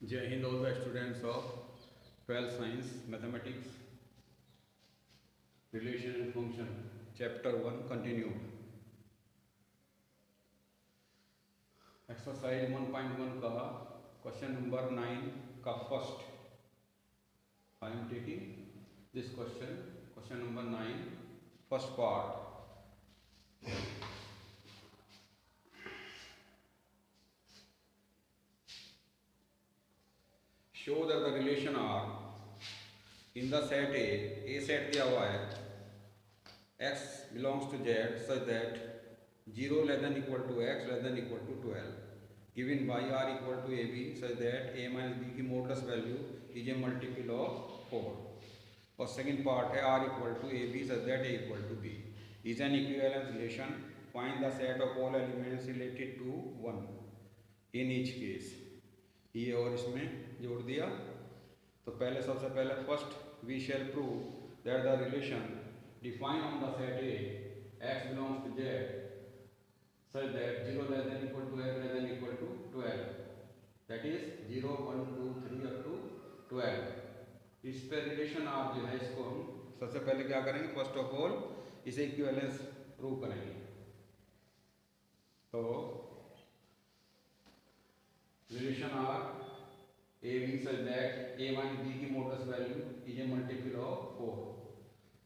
Jai Hind, all the students of 12th Science Mathematics Relation and Function Chapter 1 continued. Exercise 1.1 का question number 9 का first I am taking this question number 9 first part. Show that the relation R in the set A set दिया हुआ है x belongs to Z such that 0 less than equal to x less than equal to 12, given by R equal to AB such that A minus B की modulus value is a multiple of 4. और second part है R equal to AB such that A equal to B is an equivalence relation. Find the set of all elements related to 1 in each case. ये और इसमें जोड़ दिया. तो पहले सबसे पहले first we shall prove that the relation define on the set A x belongs to z such that 0 less than equal to x less than equal to 12, that is 0 1 2 3 up to 12. इस पे relation आप जो है इसको हम सबसे पहले क्या करेंगे, फर्स्ट ऑफ ऑल इसे इक्विवेलेंस प्रूव करेंगे. तो relation R A B such that A minus B की modulus value is a multiple of 4.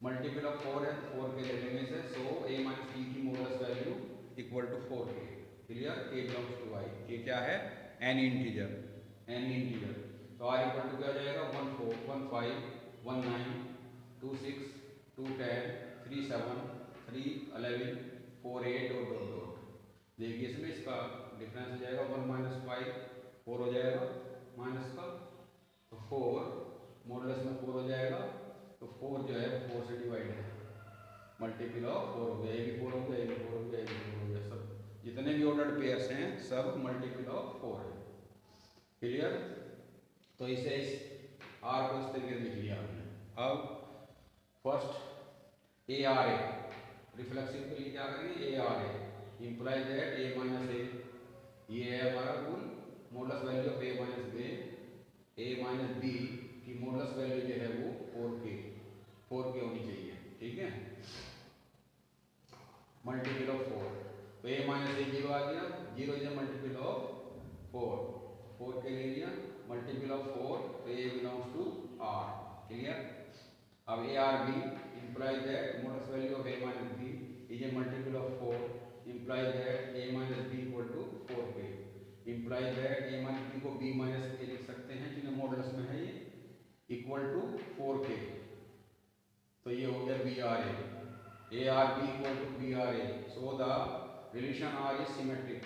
Multiple of 4 है, 4 के ले लेने से सो ए माइनस बी की modulus value equal to 4k. Clear. A belongs to Y. ये क्या है, एन इंटीजर. तो आर इक्वल टू क्या हो जाएगा, 1 4 1 5 1 9 2 6 2 10 3 7 3 11 4 8 डॉट डॉट डॉट. देखिए इसमें इसका डिफरेंस हो जाएगा 1 माइनस 5 4 हो जाएगा माइनस का, तो 4 मॉडुलस में 4 हो जाएगा. तो 4 जो है 4 से डिवाइड है, मल्टीपल ऑफ 4 हो गया. ए भी 4 हो गया, ए भी 4 हो गया, ए भी 4 हो गया. सब जितने भी ऑर्डर्ड पेयर्स हैं सब मल्टीपल ऑफ 4 है. क्लियर. तो इसे इस आर को इस तरीके से लिख लिया हमने. अब first A R A reflexive के लिए क्या करेंगे, A R A implies that A minus A. ये है हमारा rule. Modulus value of A minus B, A minus B की मॉडुलस वैल्यू जो है वो 4k होनी चाहिए. ठीक है. Multiple of 4. तो ए माइनस ए 0 आ गया, 0 इज मल्टीपल ऑफ 4 के ले लिया. मल्टीपल ऑफ 4 तो A belongs to R. Clear. अब A R B implies that modulus value of A minus B is a multiple of 4 implies that a minus b equal to 4k. implies that a minus b को b minus a लिख सकते हैं जिन्हें modulus में है ये equal to 4k. तो ये हो गया B R A R B equal to B R A. So the relation R is symmetric.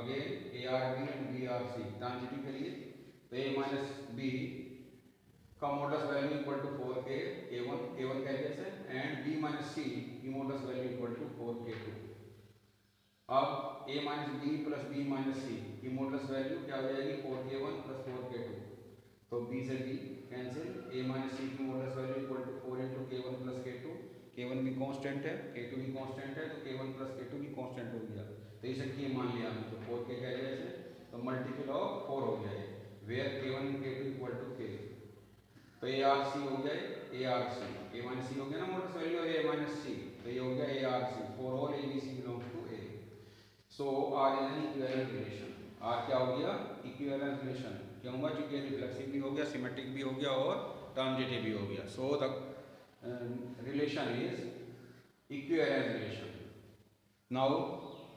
Again A R B and B R C transitive के लिए. तो ए माइनस बी का modulus value equal to 4k k1 कैसे and b minus C की modulus value equal to 4k2. अब a minus B plus b minus C की modulus value क्या हो जाएगी, 4k1 प्लस 4k2. तो b से b cancel. a minus C की modulus value equal to 4 into k1 plus k2. k1 भी constant है, k2 भी कांस्टेंट है, तो k1 प्लस k2 भी कांस्टेंट हो गया. तो इसे k मान लिया हमने. तो 4k कह लिया इसे, तो मल्टीपल ऑफ 4 हो गया where k1 and k2 equal to k. तो ए आर सी हो गया, A R C. A minus सी हो गया ना modulus value A minus C. तो ये हो गया A R C for all A B C belongs to A. So R is an equivalent relation. R क्या हो गया, इक्विवेलेंट रिलेशन. क्यों हुआ, चूंकि रिफ्लेक्सिव भी हो गया, सिमेट्रिक भी हो गया और ट्रांजिटिव भी हो गया. So the relation is equivalent relation. Now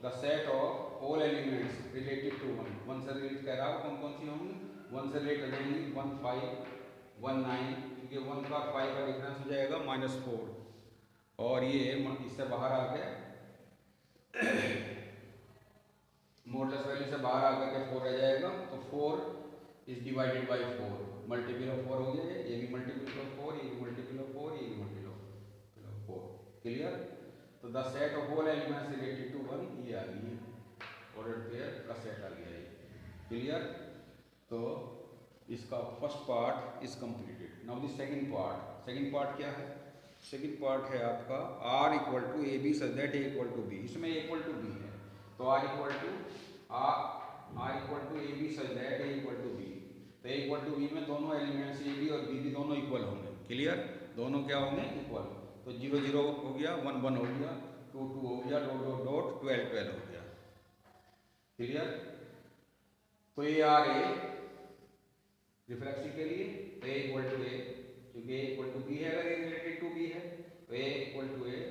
the set of all elements related to 1 से रिलेट कर रहा है. कौन कौन सी होंगी, 1 से रिलेट हो जाएंगी 1 5 1 9, क्योंकि 1 का 5 का डिफरेंस हो जाएगा -4 और ये इससे बाहर आ गया मॉडुलस वैल्यू से बाहर आकर के 4 रह जाएगा. तो 4 is divided by 4. Multiple of 4 हो गया. ये भी मल्टीपल ऑफ 4, ये भी मल्टीपल ऑफ 4, ये भी मल्टीपल ऑफ 4. क्लियर. तो the set of all elements related to 1 ये आ गई है, ऑर्डर्ड पेयर का सेट आ गया ये. क्लियर. तो इसका first part is completed. Now the second part क्या है, सेकंड पार्ट है आपका r equal to A B such that A equal to B. इसमें ए इक्वल टू बी है, तो r equal to R equal to A B such that A equal to B. तो A equal to B में दोनों elements A B और B भी दोनों equal होंगे। क्लियर, दोनों क्या होंगे, इक्वल। तो 0 0 हो गया, 1 1 हो गया, 2 2 हो गया, डॉट डॉट डॉट 12 12 हो गया। क्लियर। तो ए आर ए रिफ्लेक्सिव के लिए तो ए इक्वल टू ए, क्योंकि ए इक्वल टू बी है, अगर ए रिलेटेड टू बी है तो A equal to A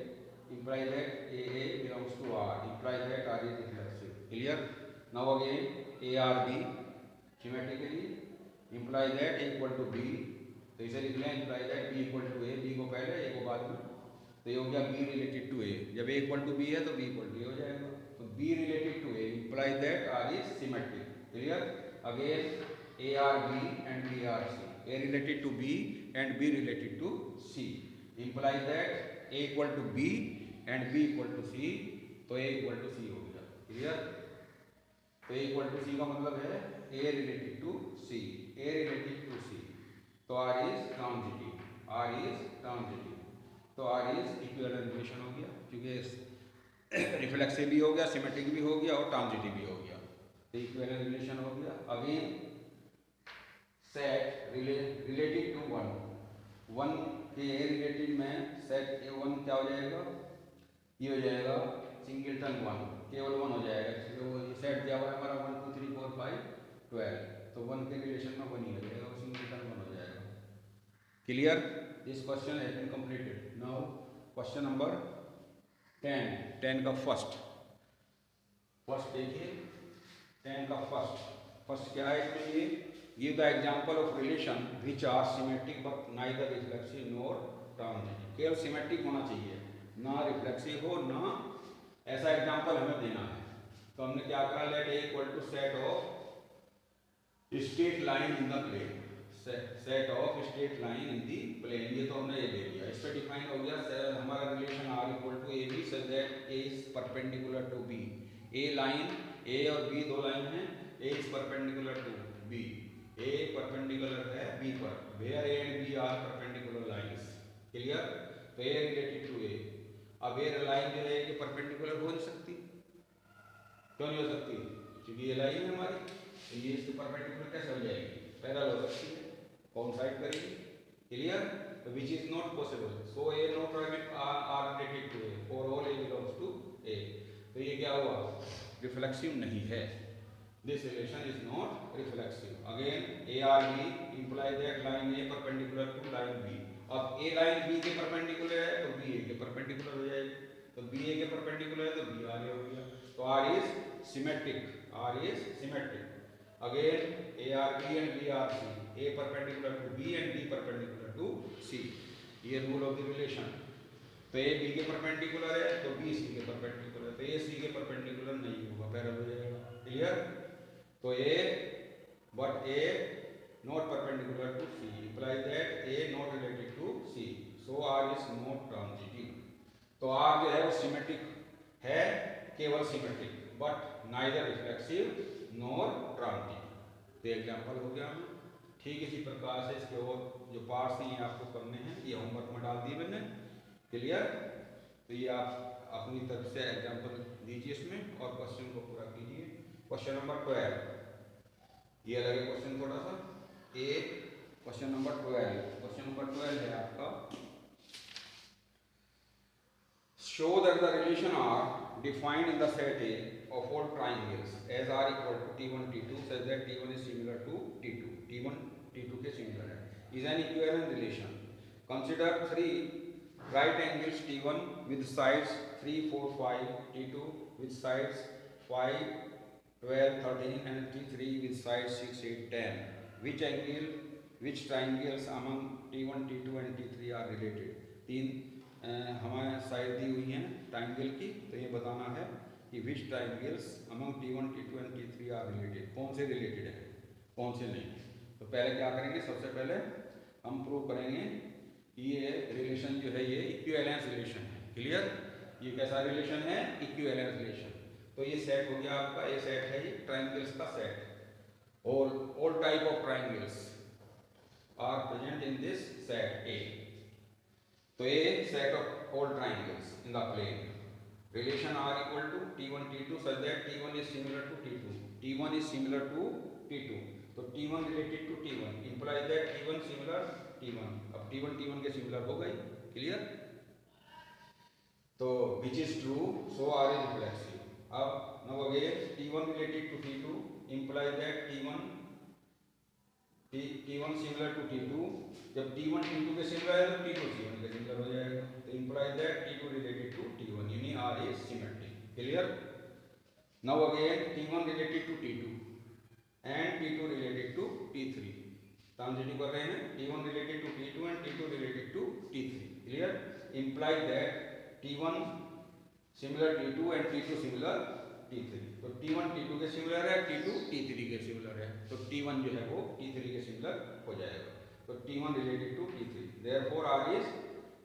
implies that A belongs to R, implies that R is reflexive. Clear? Now again A R B symmetrically implies that A equal to B. तो इसे लिख लें implies that B equal to A, B को पहले A को बाद में, तो ये हो गया B related to A। जब A equal to B है तो B equal to A हो जाएगा। तो B related to A implies that R is symmetric. Clear? Again A R B and B R C. A related to B and B related to C implies that A equal to B and B equal to C, तो A equal to C हो गया। Clear. तो A equal to C का मतलब है A related to C, A related to C, तो R is transitive, R is transitive, तो R is equivalent relation हो गया, क्योंकि रिफ्लेक्सिव भी हो गया, सिमेट्रिक भी हो गया और ट्रांजिटिव भी हो गया, तो इक्विवेलेंट रिलेशन हो गया। Again set related to one के ए रिलेटेड में सेट ए वन क्या हो जाएगा, ये हो जाएगा सिंगलटन वन, केवल वन हो जाएगा। तो ये सेट दिया हुआ है हमारा 1 2 3 4 5 12, तो वन के रिलेशन में वन ही हो जाएगा, वो सिंगलटन वन हो जाएगा। Clear. This question has been completed. Now question number 10 का फर्स्ट देखिए, 10 का फर्स्ट क्या है इसमें, ये give the example of relation which are symmetric but neither reflexive nor transitive. केवल सिमेट्रिक होना चाहिए, ना रिफ्लेक्सिव हो ना, ऐसा एग्जांपल हमें देना है। तो हमने क्या करा, let A equal to set of straight line in the plane, set of straight line in the plane, ये तो हमने ये दे दिया। इस पर डिफाइन हो गया हमारा relation R equal to A B such that A is perpendicular to B. A line, A और बी दो लाइन है, A is perpendicular to B, A perpendicular है बी पर, where A and B are perpendicular lines. Clear. तो A related to ए, अब A line जो है कि परपेंडिकुलर हो नहीं सकती, क्यों नहीं हो सकती, क्योंकि ये लाइन है हमारी, तो ये इसके परपेंडिकुलर कैसे हो जाएगी, पैरेलल हो सकती है, कोइंसाइड करेगी। क्लियर। तो which is not possible, so A not R related to A for all A belongs to A. तो ये क्या हुआ, रिफ्लेक्सिव नहीं है, this relation is not reflexive. Again A R B imply that line A perpendicular to line B. अब A line B के perpendicular है तो बी ए के परपेंडिकुलर हो जाएगी, तो बी ए के परपेंडिकुलर है तो बी आर ए हो गया, तो R is symmetric, R is symmetric. Again A R B and B R C, A perpendicular to B and B perpendicular to C, ये रूल ऑफ द रिलेशन। तो A B के perpendicular है तो B C के perpendicular है, तो ए सी के perpendicular नहीं होगा, पैरेलल हो जाएगा। क्लियर। तो A but A not perpendicular to C implies that A not related to C, so R is not transitive। तो R जो है वो सिमेट्रिक है, केवल symmetric, but neither reflexive nor transitive. तो एग्जांपल हो गया हमें। ठीक इसी प्रकार से इसके और जो पार्ट्स हैं आपको करने हैं, ये होमवर्क में डाल दिए मैंने। क्लियर। तो ये आप अपनी तरफ से एग्जांपल दीजिए इसमें और क्वेश्चन को पूरा कीजिए। क्वेश्चन नंबर 12, ये अलग क्वेश्चन थोड़ा सा, a question number 12, question number 12 है आपका, show that the relation R defined in the set A of all triangles as R equal to T1 T2 such that T1 is similar to T2, T1 T2 के similar है, is an equivalent relation. Consider 3 right angles T1 with sides 3 4 5, T2 with sides 5 12 13 and T3 with sides 6 8 10, which triangles among T1 T2 and T3 are related। तीन हमारे side दी हुई हैं triangle की, तो ये बताना है कि which triangles among T1 T2 and T3 are related, कौन से रिलेटेड है कौन से नहीं। तो पहले क्या करेंगे, सबसे पहले हम प्रूव करेंगे कि ये रिलेशन जो है ये इक्विवेलेंस रिलेशन है। क्लियर। ये कैसा रिलेशन है, इक्विवेलेंस रिलेशन। तो ये सेट हो गया आपका, ये सेट है ये ट्राइंगल्स का set, all type of triangles are present in this set A। तो A set of all triangles in the plane, relation R equal to T1 T2 such that T1 is similar to T2, T1 is similar to T2, तो T1 related to T1 implies that T1 similar T1. अब T1 T1 के similar हो गई, clear? तो which is true, so R is reflexive. अब now again T1 related to T2 implies that T1 similar to T2. जब T1 T2 के similar है तो T2 T1 के सिमिलर हो जाएगा, तो implies that T2 related to T1, यानी R is symmetric. Clear? Now again T1 related to T2 and T2 related to T3. Transitive कर रहे हैं, T1 related to T2 and T2 related to T3. Clear? Implies that T1 similar T2 and T2 similar T3. तो T1 T2 के similar है, T2 T3 के similar है, तो T1 जो है वो T3 के सिमिलर हो जाएगा, तो T1 related to T3. Therefore R is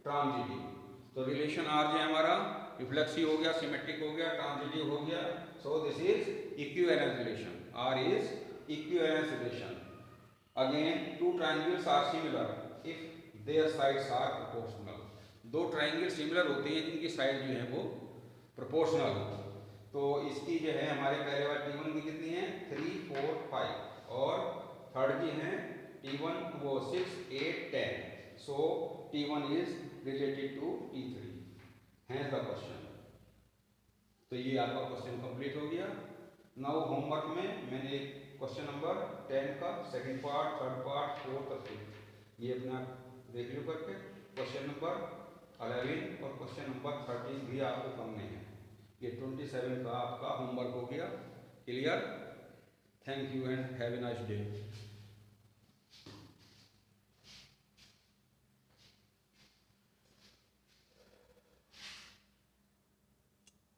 transitive. तो रिलेशन R जो है हमारा रिफ्लेक्सिव हो गया, सिमेट्रिक हो गया, ट्रांजिटिव हो गया, so this is equivalence relation. R is equivalence relation. Again two triangles are similar if their sides are proportional. दो ट्राइंगल सिमिलर होते हैं जिनकी साइड जो है वो प्रोपोर्शनल हो, तो इसकी जो है हमारे पहले वाले T1 की कितनी है 3, 4, 5 और थर्ड की है T1 वो 6, 8, 10. So T1 is related to T3. Hence the question. तो ये आपका क्वेश्चन कंप्लीट हो गया. नाउ होमवर्क में मैंने क्वेश्चन नंबर 10 का second part, third part, fourth और फिफ्थ ये अपना देख लो करके. क्वेश्चन नंबर 11 और क्वेश्चन नंबर 13 भी आपको करने हैं. ये 27 का आपका होमवर्क हो गया. Clear? Thank you and have a nice day.